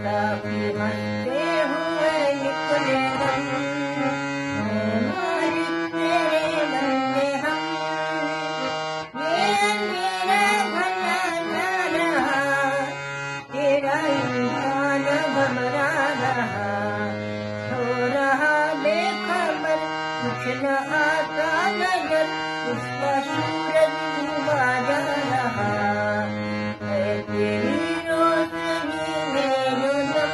काफी हंसते हुए निकले हम, मैं मालिक तेरे बंदे हम, ये अंधेरा भला ना रहा, तेरा इंसान घबरा रहा, सो रहा बेखबर, कुछ न आता नजर, उसका सूरज डूबा जा रहा है, तेरी रोशनी में जो दम,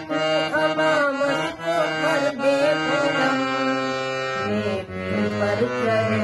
तू अमामत को कर दे पूरम, ये दिल पर चढ़े